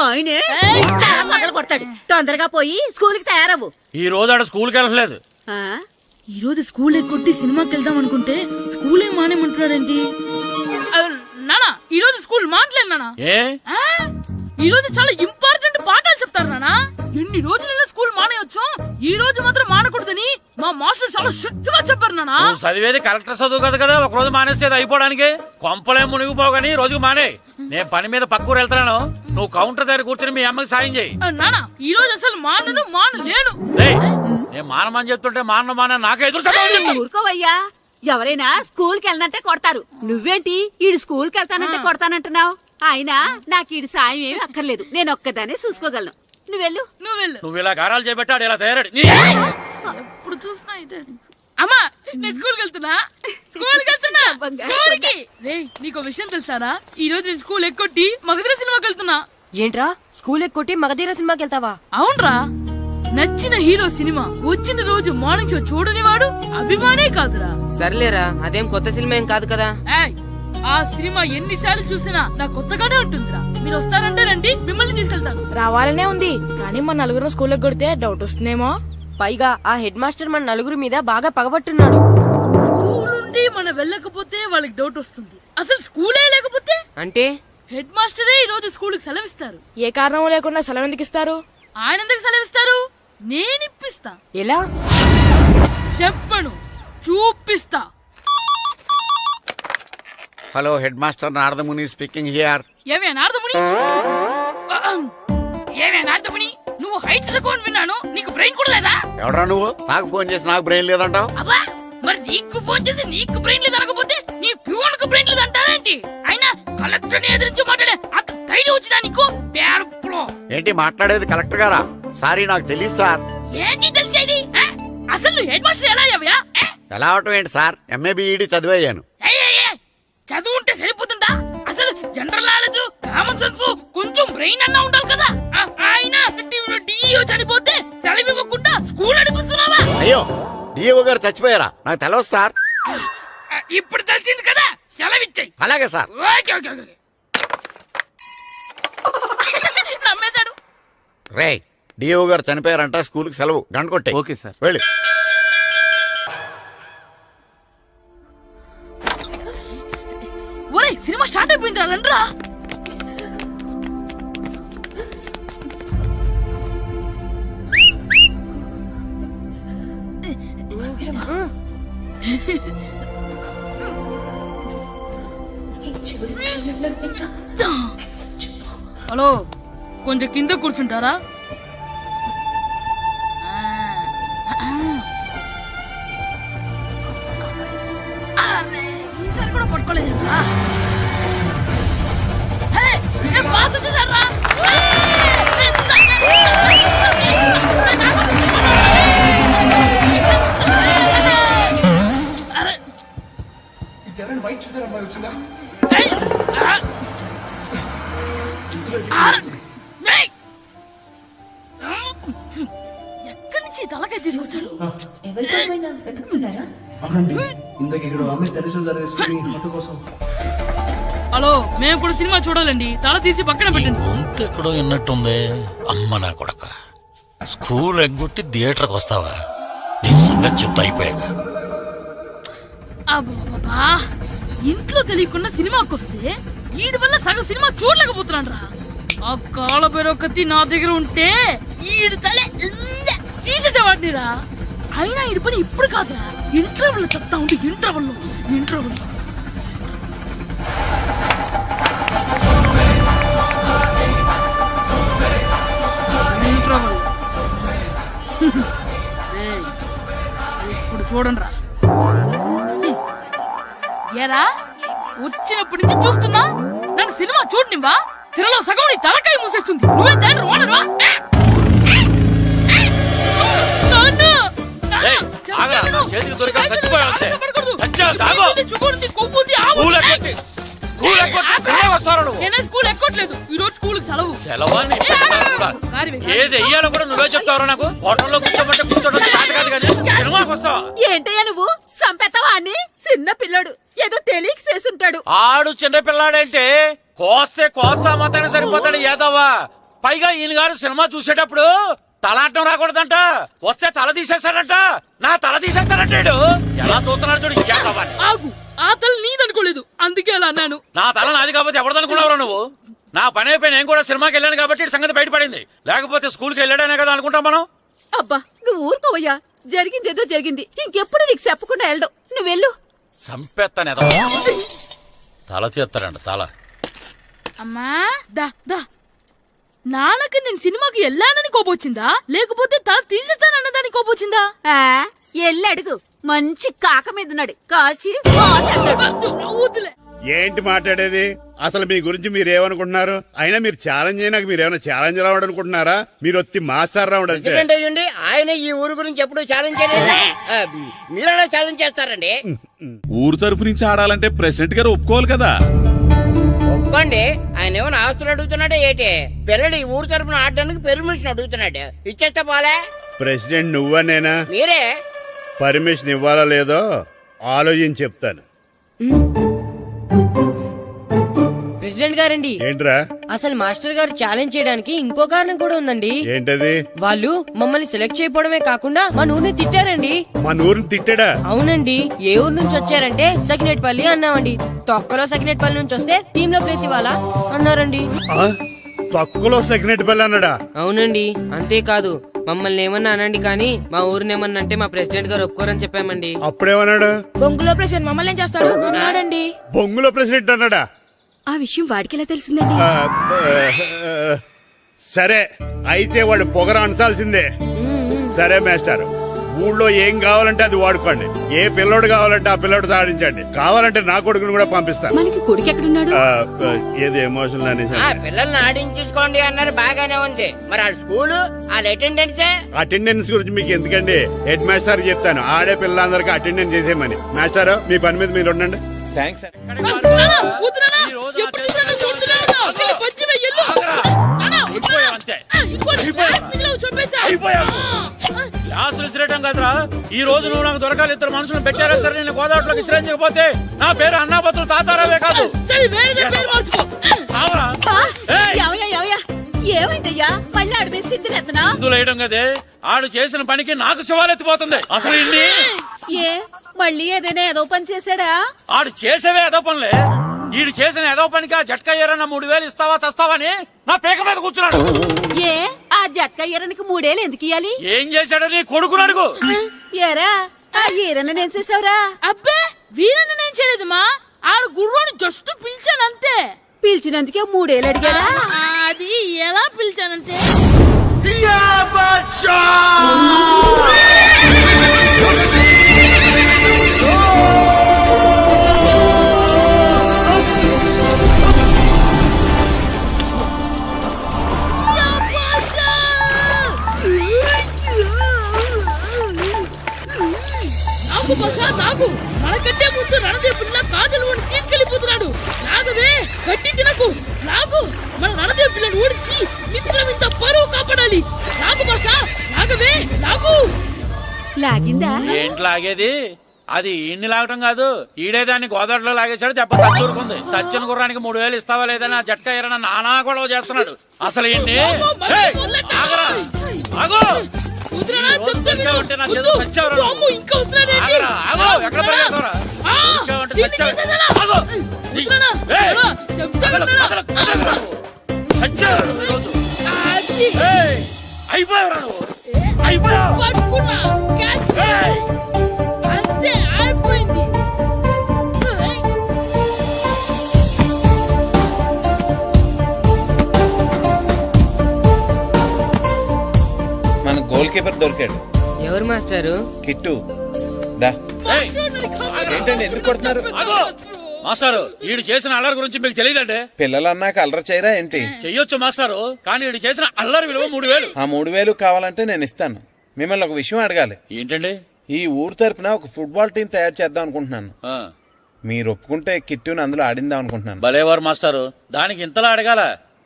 ఆయనే పగల కొడతాడు. తొందరగా పోయి స్కూల్ కి తయారవ్వు. ఈ రోజు ఆడ స్కూల్కి వెళ్ళలేదు. ఆ? ఈ రోజు స్కూల్ ఎక్కొట్టి సినిమాకి వెళ్దాం అనుకుంటే స్కూల్ ఏం మానేమంటున్నాడేంటి? నానా ఈ రోజు స్కూల్ మానట్లేదు నానా. ఏ ఈ రోజు చాలా ఇంపార్టెంట్ పాఠాలు చెప్తారు నానా. ఎన్ని రోజులైనా స్కూల్ మానేయొచ్చు, ఈ రోజు మాత్రం మానకూడదని మా మాస్టర్ చాలా స్ట్రిక్ట్ గా చెప్పారు నానా. నువ్వు చదివేది కలెక్టర్ చదువు కదా కదా, ఒక రోజు మానేసేది అయిపోవడానికి. కొంపలే మునిగిపోగాని రోజుకు మానే. నేను పని మీద పక్కూరు వెళ్తున్నాను, నువ్వు కౌంటర్ దగ్గర కూర్చొని మీ అమ్మకి సాయం చేయి. నానా ఈ రోజు అసలు మానలేను. నేను మానమని చెప్తుంటే మాన నాకే ఎదురు. ఊరుకోవయ్యా, ఎవరైనా స్కూల్ కి వెళ్ళనంటే కొడతారు. నువ్వేంటి ఈడు స్కూల్ కి వెళ్తానంటే కొడతానంటున్నావు? అయినా నాకు ఈడు సాయం ఏమి అక్కర్లేదు, నేను ఒక్కదాన్ని చూసుకోగలను. నువ్వెళ్ళు. నువ్వు ఇలా గారాలు చేపెట్టాడు ఇలా తయారాడు. ఇప్పుడు చూస్తున్నా అమ్మా, నేను స్కూల్కి వెళ్తున్నా. స్కూల్కి రేయ్, నీకు విషయం తెలుసారా? ఈ రోజు నేను స్కూల్ ఎక్కొట్టి మగధీర సినిమాకి వెళ్తున్నా. ఏంట్రా స్కూల్ ఎక్కొట్టి మగధీర సినిమాకి వెళ్తావా? అవునరా, నచ్చిన హీరో సినిమా వచ్చిన రోజు మార్నింగ్ షో చూడని వాడు అభిమానే కాదురా. సర్లేరా, అదేం కొత్త సినిమా ఏం కాదు కదా. ఏయ్, ఆ సినిమా ఎన్నిసార్లు చూసినా నా కొత్తగానే ఉంటుందిరా. మీరు వస్తారంటే రండి, మిమ్మల్ని తీసుకెళ్తాను. రావాలనే ఉంది కానీ మన నలుగురు స్కూల్కి కొడితే డౌట్ వస్తుందేమో. పైగా ఆ హెడ్ మాస్టర్ మన నలుగురి మీద బాగా పగబట్టున్నాడు. స్కూల్ నుండి మనం వెళ్ళకపోతే వాళ్ళకి డౌట్ వస్తుంది. అసలు స్కూలే లేకపోతే అంటే హెడ్ మాస్టరే ఈ రోజు స్కూల్ కి సెలవిస్తారు. ఏ కారణం లేకుండా సెలవు ఎందుకు ఇస్తారు? ఆయన ఎందుకు సెలవిస్తారు? నేను ఇప్పిస్తా. ఎలా చెప్పను, చూపిస్తా. Hello head master Naradamuni speaking here. ఏమే నారదముని, ఏమే నారదముని, నువ్వు హైట్ తక్కువ విన్నాను, నీకు బ్రెయిన్ కూడా లేదా? ఎవడా నువ్వు? నాకు ఫోన్ చేసి నాకు బ్రెయిన్ లేదంటావు? అబ్బా, మరి నీకు ఫోన్ చేసి నీకు బ్రెయిన్ లేదనకపోతే నీ ప్యూన్ కు బ్రెయిన్ లేదంటారేంటి? అయినా కలెక్టర్ ని ఎదిరించి మాట్లాడే అంత ధైర్యం వచ్చినా నీకు? పేరులో ఏంటి మాట్లాడేది? కలెక్టర్ గారా? సారీ నాకు తెలియదు సార్. ఏంటి తెలిసేది? అసలు నువ్వు హెడ్ మాస్టర్ ఎలా అయ్యావ్యా? ఎలా అవటం ఏంటి సార్? MA B Ed చదివయ్యాను. చదువు ఉంటే సరిపోతుందా? అసలు జనరల్ నాలెడ్జ్, కామన్ సెన్స్, కొంచెం బ్రెయిన్ అన్నా ఉండాలి కదా. ఆయన డిఇఓ చనిపోతే సెలవు ఇవ్వకుండా స్కూల్ నడిపిస్తున్నావా? అయ్యో, డిఓ గారు చచ్చిపోయారా? నాకు తెలియదు సార్. ఇప్పుడు తెలిసింది కదా, సెలవిచ్చాయి. అలాగే సార్. Okay okay okay. నమ్మేశాడు. రే, డిఓ గారు చనిపోయారంట, స్కూల్కి సెలవు. గంట కొట్టే. Okay sir. వెళ్ళి. ఒరే, సినిమా స్టార్ట్ అయిపోయిందిరా, రండ్రా. హలో, కొంచెం కింద కూర్చుంటారా? ఈసారి కూడా పట్టుకోలేదు. ఎక్కడి నుంచి తలకాయ తీసుకొచ్చాడు? హలో, మేము కూడా సినిమా చూడాలండి. తల తీసి పక్కన పెట్టండి. గొంతు ఎక్కడో విన్నట్టుంది. అమ్మ నా కొడక, స్కూల్ ఎగ్గొట్టి థియేటర్కి వస్తావా? నీ సంగతి చెప్తా అయిపోయాక. అబ్బా, ఇంట్లో తెలియకుండా సినిమాకి వస్తే వీడి వల్ల సగం సినిమా చూడలేకపోతున్నాడు రా. ఆ కాళ్ళ బెరొకతి నా దగ్గర ఉంటే ఈడు తలే తీసేసేవాడిని రా. అయినా ఈడి పని ఇప్పుడు కాదురా, ఇంటర్వెల్ చెప్తా ఉంటే ఇంటర్వెల్ ఇప్పుడు చూడండి రా. ఏరా, వచ్చినప్పటి నుంచి చూస్తున్నా, నన్ను సినిమా చూడనివ్వా? తిరలో సగం నీ తలకాయ మూసేస్తుంది. నువ్వే థియేటర్ ఓనర్వా? చేతికి దొరికా చచ్చిపోయావు అంతే. చచ్చావు, తాగు. నేనే స్కూల్ ఎక్కట్లేదు. ఈ రోజు స్కూల్ సెలవు. సెలవాన్ని ఏది వెయ్యాలో కూడా నువ్వే చెప్తావరా? నాకు హోటల్లో కూర్చోమంటే కూర్చోడం చేత కాదు కానీ సినిమాకి వస్తావా? ఏంటయ్యా నువ్వు? సంపెత్తవా అని? చిన్న పిల్లడు ఏదో తెలియక చేసుంటాడు. ఆడు చిన్న పిల్లాడంటే కోస్తే కోస్తా మాత్రమే సరిపోతాడు ఏదవ్వా. పైగా ఈయన గారు సినిమా చూసేటప్పుడు తలాటం రాకూడదంట, వస్తే తల తీసేస్తాడంట. నా తల తీసేస్తాడంటాడు. ఎలా చూస్తున్నాడు చూడు. ఆగు, ఆ తల నీదనుకోలేదు, అందుకే అలా అన్నాను. నా తల నాది కాబట్టి ఎవరిదనుకున్నావురా నువ్వు? నా పని అయిపోయి నేను కూడా సినిమాకి వెళ్ళాను కాబట్టి సంగతి బయటపడింది. లేకపోతే స్కూల్కి వెళ్ళాడనే కదా అనుకుంటాం మనం. అబ్బా, నువ్వు ఊరుకోవయ్యా. జరిగిందేదో జరిగింది. ఇంకెప్పుడు నీకు చెప్పకుండా వెళ్ళడం. నువ్వు వెళ్ళు. సంపెత్తనే తల తీస్తాడంట. తల అమ్మా, దా దా. నాన్నకి నేను సినిమాకి వెళ్ళానని కోపొచ్చిందా, లేకపోతే తల తీసేస్తానన్నదాని కోపొచ్చిందా? ఎల్లి అడుగు. మంచి కాక మీద ఉన్నాడు, కాల్చి వద్దులే. ఏంటి మాట్లాడేది? అసలు మీ గురించి మీరు ఏమనుకుంటున్నారు? అయినా మీరు ఛాలెంజ్ అయినాక మీరు ఏమైనా ఛాలెంజ్ రావడం అనుకుంటున్నారా? మీరు వచ్చి మాస్టర్ రావడం. ఆయన ఈ ఊరు గురించి ఎప్పుడు ఛాలెంజ్ చేయలేదు. మీరైనా ఛాలెంజ్ చేస్తారండి? ఊరు తరపు నుంచి ఆడాలంటే ప్రెసిడెంట్ గారు ఒప్పుకోవాలి కదా. ఒప్పుకోండి. ఆయన ఏమైనా ఆస్తులు అడుగుతున్నాడే ఏంటి? పిల్లడు ఈ ఊరు తరపున ఆడడానికి పెర్మిషన్ అడుగుతున్నాడు. ఇచ్చేస్తే పోలే. ప్రెసిడెంట్ నువ్వా నేనా? మీరే. పర్మిషన్ ఇవ్వాలా లేదో ఆలోచించి చెప్తాను. ప్రెసిడెంట్ గారండి, ఏంట్రా అసలు మాస్టర్ గారు ఛాలెంజ్ చేయడానికి ఇంకో కారణం కూడా ఉందండి. ఏంటది? వాళ్ళు మమ్మల్ని సెలెక్ట్ చేయకపోవడమే కాకుండా మా ఊరిని తిట్టారండి. మన ఊరిని తిట్టాడా? అవునండి. ఏ ఊరు నుంచి వచ్చారంటే సకినేట్పల్లి అన్నామండి. తొక్కలో సకినేట్పల్లి నుంచి వస్తే టీమ్ లో ప్లేస్ ఇవ్వాలా అన్నారండి. తక్కువలో సెగ్నెట్ బెల్ అన్నాడా? అవునండి. అంతేకాదు మమ్మల్ని ఏమన్నా అనండి కానీ మా ఊరిని ఏమన్నా అంటే మా ప్రెసిడెంట్ గారు ఒప్పుకోరని చెప్పామండి. అప్పుడేమన్నాడు? బొంగులో ప్రెసిడెంట్ మమ్మల్ని ఏం చేస్తాడు అన్నాడండి. బొంగులో ప్రెసిడెంట్ అన్నాడా? ఆ విషయం వాడికి ఎలా తెలిసిందండి? సరే అయితే వాడు పొగర అంచాల్సిందే. సరే మాస్టర్, ఊళ్ళో ఏం కావాలంటే అది వాడుకోండి. ఏ పిల్లోడు కావాలంటే ఆ పిల్లోడు సాధించండి. కావాలంటే నా కొడుకుని కూడా పంపిస్తాను. మనకి కొడుకు ఎక్కడున్నాడు? ఏది ఎమోషనల్ అనేసి ఆ పిల్లల్ని ఆడించేసుకోండి అన్నారు, బాగానే ఉంది. మరి వాళ్ళ స్కూలు వాళ్ళ అటెండెన్సే. అటెండెన్స్ గురించి మీకు ఎందుకండి, హెడ్ మాస్టర్ చెప్తాను. ఆడే పిల్లలందరికీ అటెండెన్స్ చేసేయమని. మాస్టర్ మీ పని మీద మీరు ఉండండి. థ్యాంక్స్. క్లాసులు విసిరేయటం కదరా. ఈ రోజు నువ్వు నాకు దొరకాలి. ఇద్దరు మనుషులు పెట్టారా సరే, నేను గోదావరిలోకి విసిరించకపోతే నా పేరు అన్నాబతులు తాతారావే కాదు. ఏమైందయ్యా? మళ్ళీ ఆడిపై సిద్ధులేతనా? వేయడం కదే ఆడు చేసిన పనికి నాకు శివాలెత్తిపోతుంది. అసలు ఇన్ని ఏ మళ్ళీ ఏదైనా ఏదో పని చేశాడా? ఆడు చేసేవే ఏదో పనులే. ఈడు చేసిన ఏదో పనికి ఆ జట్కా ఏరన్నా 3000 ఇస్తావా చస్తావని నా పేక మీద కూర్చున్నాడు. ఏ ఆ జట్కా ఈరనికి 3 ఏళ్ళు ఎందుకు ఇయ్యాలి? ఏం చేశాడో నీ కొడుకుని అడుగు. ఏరా ఆ ఈరన్న నేను చేసావురా? అబ్బే వీరన్న నేను చేయలేదమ్మా. ఆడు గుర్రాన్ని జస్ట్ పిలిచానంతే. పిలిచినందుకే 3 ఏళ్ళు అడిగాడా? అది ఎలా పిలిచానంతే. నాకు మనకంటే ముందు రణదేవ్ పిల్ల కాజల్ ఓడి తీసుకెళ్లిపోతున్నాడు. నాగవే గట్టి తినకు. నాకు మన రణదేవ్ పిల్లని ఓడించి మిత్రం ఇంత పరువు కాపాడాలి. నాకు భాష నాగవే నాకు లాగిందా? ఏంటి లాగేది? అది ఈయన్ని లాగటం కాదు, ఈడే దాన్ని గోదావరిలో లాగేశాడు. దెబ్బ చచ్చూరుకుంది. చచ్చిన గుర్రానికి 3000 ఇస్తావా లేదని ఆ జట్కా ఏరన్నా నానా గొడవ చేస్తున్నాడు. అసలు ఏంటి? అంతే అయిపోయింది. మన గోల్ కీపర్ దొరికాడు. ఎవరు మాస్టారు? కిట్టు దా. ఏంటండి ఎందుకు కొడుతున్నారు? మాస్టారు ఈడు చేసిన అల్లరి గురించి మీకు తెలియదండి. పిల్లలు అన్నాక అల్లరి చేయరా ఏంటి? చెయ్యొచ్చు మాస్టారు, కానీ ఈడు చేసిన అల్లరి విలువ 3000. ఆ 3000 కావాలంటే నేను ఇస్తాను. మిమ్మల్ని ఒక విషయం అడగాలి. ఏంటండి? ఈ ఊరు తరపున ఒక ఫుట్బాల్ టీం తయారు చేద్దాం అనుకుంటున్నాను. మీరు ఒప్పుకుంటే కిట్టుని అందులో ఆడిందాం అనుకుంటున్నాను. భలేవారు మాస్టారు, దానికి ఇంతలా అడగాల?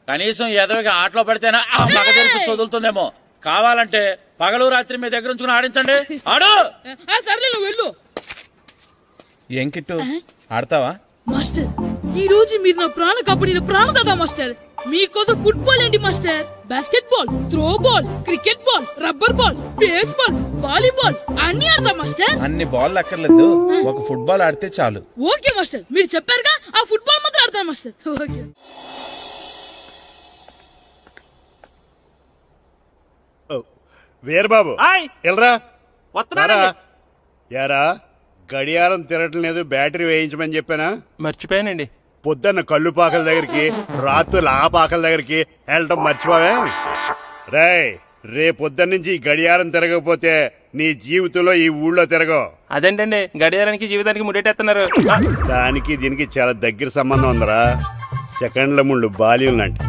కనీసం ఎదవిగా ఆటలో పడితేనే ఆ మగ తెరిపి చదువుతుందేమో. కావాలంటే పగలు రాత్రి మీ దగ్గర ఉంచుకుని ఆడించండి. ఆడు. సర్లే నువ్వు వెళ్ళు. ఏం కిట్టు ఆడతావా? మాస్టర్ ఈ రోజు మీరు నా ప్రాణ కాపాడిన ప్రాణం కదా మాస్టర్. మీకోసం ఫుట్బాల్ ఏంటి master, basket ball, throw ball, cricket ball, rubber ball, base ball, volleyball అన్ని ఆడతా మాస్టర్. అన్ని బాల్ అక్కర్లేదు, ఒక ఫుట్బాల్ ఆడితే చాలు. ఓకే మాస్టర్, మీరు చెప్పారుగా ఆ ఫుట్బాల్ మాత్రం ఆడతాను మాస్టర్. ఓకే. వీరబాబు ఎల్రా యారా, గడియారం తిరగటం లేదు, బ్యాటరీ వేయించమని చెప్పానా? మర్చిపోయానండి. పొద్దున్న కళ్ళు పాకల దగ్గరికి, రాత్రులు ఆ పాకల దగ్గరికి వెళ్ళటం మర్చిపోవే? రేపొద్దున్న నుంచి ఈ గడియారం తిరగకపోతే నీ జీవితంలో ఈ ఊళ్ళో తిరగవు. అదేంటండి గడియారానికి జీవితానికి ముడేటేస్తున్నారు? దానికి దీనికి చాలా దగ్గర సంబంధం ఉందరా. సెకండ్ల ముళ్ళు బాల్యం లాంటి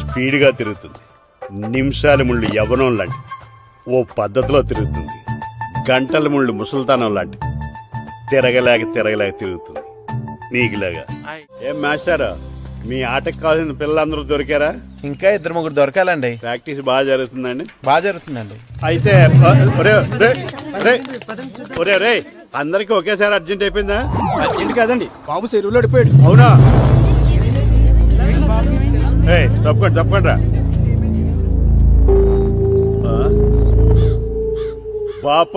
స్పీడ్గా తిరుగుతుంది. నిమిషాల ముళ్ళు యవ్వనం లాంటి ఓ పద్ధతిలో తిరుగుతుంది. గంటల ముళ్ళు ముసల్తానం లాంటి తిరగలేక తిరుగుతుంది నీకులాగా. ఏం మాస్టారు, మీ ఆటకు కావాల్సిన పిల్లలందరూ దొరికారా? ఇంకా 2-3 దొరకాలండి. ప్రాక్టీస్ బాగా జరుగుతుందండి? బాగా జరుగుతుందండి. అయితే ఒరే అందరికి ఒకేసారి అర్జెంట్ అయిపోయిందా? అర్జెంట్ కాదండి, బాబు చెరువులో అడిపోయాడు. అవునా? తప్పకుండా రా. బాబు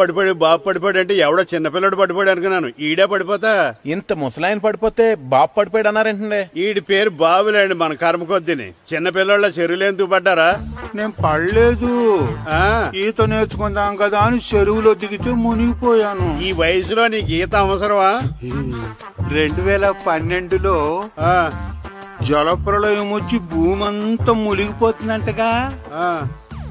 పడిపోయాడు అంటే ఎవడో చిన్నపిల్లడు పడిపోయాడు అనుకున్నాను. ఈడే పడిపోతా. ఇంత ముసలాయన పడిపోతే బాబు పడిపోయాడు అన్నారేంటండి? ఈడి పేరు బాబులేండి, మన కర్మ కొద్దిని. చిన్నపిల్లల చెరువులు ఎందుకు పడ్డారా? నేను పడలేదు, ఈత నేర్చుకుందాం కదా అని చెరువులో దిగితే మునిగిపోయాను. ఈ వయసులో నీకు ఈత అవసరమా? 2012లో జలప్రళయం వచ్చి భూమి అంతా మునిగిపోతుందంటగా.